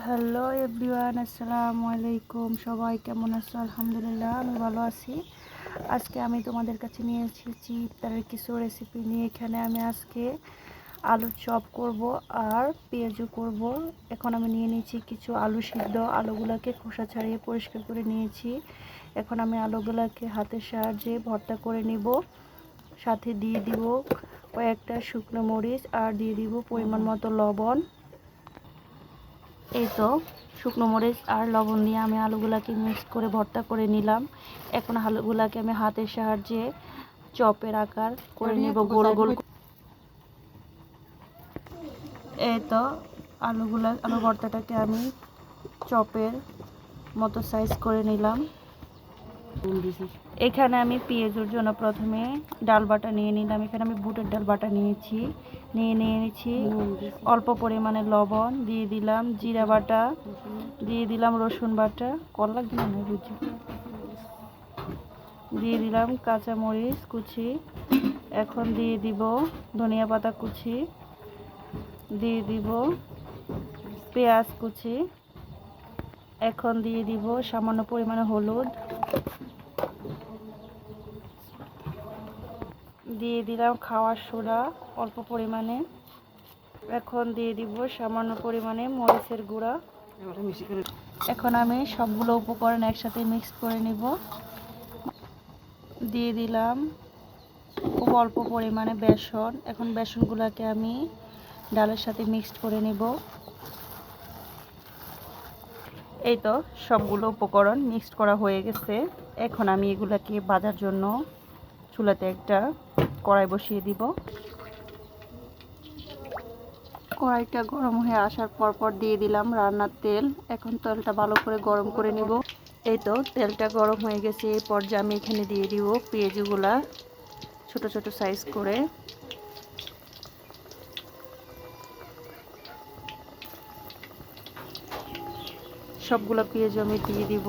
Hello everyone, আসসালামু আলাইকুম। সবাই কেমন আছো? আলহামদুলিল্লাহ, আমি ভালো আছি। আজকে আমি তোমাদের কাছে নিয়ে এসেছি ইফতারের কিছু রেসিপি নিয়ে। এখানে আমি আজকে আলুর চপ করব আর পেঁয়াজু করব। এখন আমি নিয়ে নিয়েছি কিছু আলু সিদ্ধ। আলুগুলোকে খোসা ছাড়িয়ে পরিষ্কার করে নিয়েছি। এখন আমি আলুগুলোকে হাতের সাহায্যে ভর্তা করে নিব। সাথে দিয়ে দিব কয়েকটা শুকনো মরিচ আর দিয়ে দিব পরিমাণ মতো লবণ। এই তো শুকনো মরিচ আর লবণ দিয়ে আমি আলুগুলাকে মিক্স করে ভর্তা করে নিলাম। এখন আলুগুলাকে আমি হাতের সাহায্যে চপের আকার করে নিব, গোল গোল। এই তো আলু ভর্তাটাকে আমি চপের মতো সাইজ করে নিলাম। এখানে আমি পেঁয়াজুর জন্য প্রথমে ডাল বাটা নিয়ে নিলাম। এখানে আমি বুটের ডাল বাটা নিয়েছি অল্প পরিমাণে লবণ দিয়ে দিলাম, জিরা বাটা দিয়ে দিলাম, রসুন বাটা করলা দিয়ে দিলাম, কাঁচামরিচ কুচি। এখন দিয়ে দিব ধনিয়া পাতা কুচি, দিয়ে দিব পেঁয়াজ কুচি। এখন দিয়ে দিব সামান্য পরিমাণে হলুদ, দিয়ে দিলাম খাওয়ার সোডা অল্প পরিমাণে। এখন দিয়ে দিব সামান্য পরিমাণে মরিচের গুঁড়া। এখন আমি সবগুলো উপকরণ একসাথে মিক্স করে নিব। দিয়ে দিলাম খুব অল্প পরিমাণে বেসন। এখন বেসনগুলোকে আমি ডালের সাথে মিক্সড করে নিব। এই তো সবগুলো উপকরণ মিক্সড করা হয়ে গেছে। এখন আমি এগুলাকে ভাজার জন্য চুলাতে একটা কড়াই বসিয়ে দিব। কড়াইটা গরম হয়ে আসার পর দিয়ে দিলাম রান্নার তেল। এখন তেলটা ভালো করে গরম করে নিব। এই তো তেলটা গরম হয়ে গেছে। এই পর্যায়ে আমি এখানে দিয়ে দিব পেঁয়াজগুলা ছোট ছোট সাইজ করে। সবগুলো পেঁয়াজ আমি দিয়ে দিব।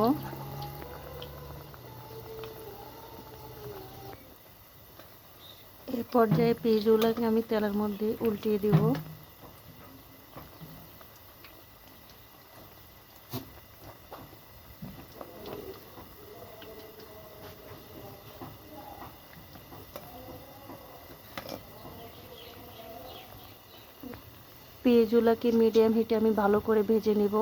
এই পর্যায়ে পেঁয়াজগুলোকে আমি তেলের মধ্যে উল্টিয়ে দিব। পেঁয়াজগুলোকে মিডিয়াম হিটে আমি ভালো করে ভেজে নিব,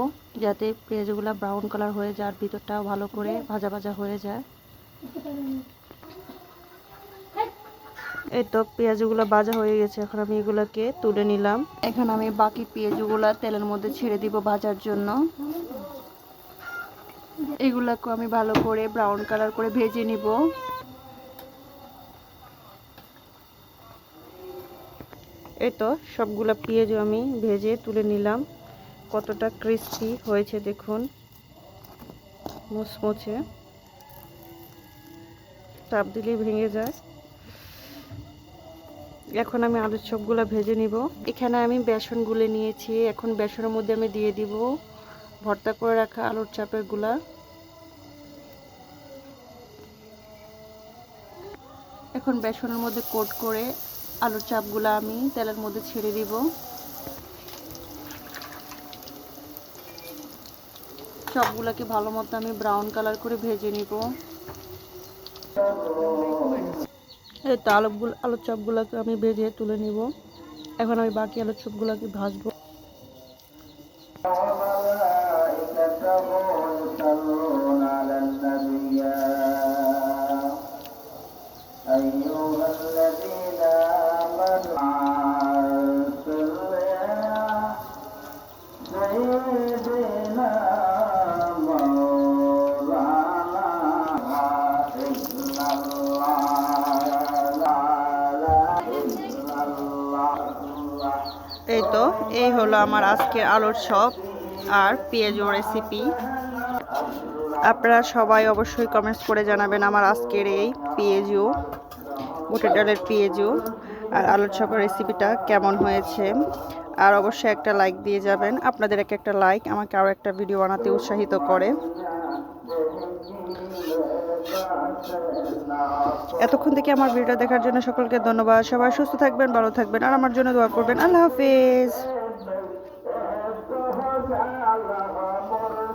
যাতে পেঁয়াজগুলো ব্রাউন কালার হয়ে যায় আর ভিতরটাও ভালো করে ভাজা ভাজা হয়ে যায়। এই তো পেঁয়াজগুলো ভাজা হয়ে গেছে। এখন আমি এগুলোকে তুলে নিলাম। এখন আমি বাকি পেঁয়াজগুলো তেলের মধ্যে ছেড়ে দিব ভাজার জন্য। এগুলোকে আমি ভালো করে ব্রাউন কালার করে ভেজে নিব। এই তো সবগুলো পেঁয়াজ আমি ভেজে তুলে নিলাম। কতটা ক্রিস্পি হয়েছে দেখুন, মুচমুচে, চাপ দিলেই ভেঙে যায়। এখন আমি আলুর চপগুলো ভেজে নিব। এখানে আমি বেসন গুলে নিয়েছি। এখন বেসনের মধ্যে আমি দিয়ে দিব ভর্তা করে রাখা আলুর চপের গুলা। এখন বেসনের মধ্যে কোট করে আলুর চপগুলো আমি তেলের মধ্যে ছেড়ে দিব। চপগুলোকে ভালো মতো আমি ব্রাউন কালার করে ভেজে নিব। এই তো আলুর চপগুলোকে আমি ভেজে তুলে নিব। এখন আমি বাকি আলুর চপগুলোকে ভাজবো। এই তো এই হলো আমার আজকের আলুর চপ আর পেঁয়াজু রেসিপি। আপনারা সবাই অবশ্যই কমেন্টস করে জানাবেন আমার আজকের এই পেঁয়াজু, বুটের ডালের পেঁয়াজু আর আলুর চপের রেসিপিটা কেমন হয়েছে। আর অবশ্যই একটা লাইক দিয়ে যাবেন। আপনাদের একটা লাইক আমাকে আরও একটা ভিডিও বানাতে উৎসাহিত করে। এতক্ষণ থেকে আমার ভিডিওটা দেখার জন্য সকলকে ধন্যবাদ। সবাই সুস্থ থাকবেন, ভালো থাকবেন আর আমার জন্য দোয়া করবেন। আল্লাহ হাফেজ।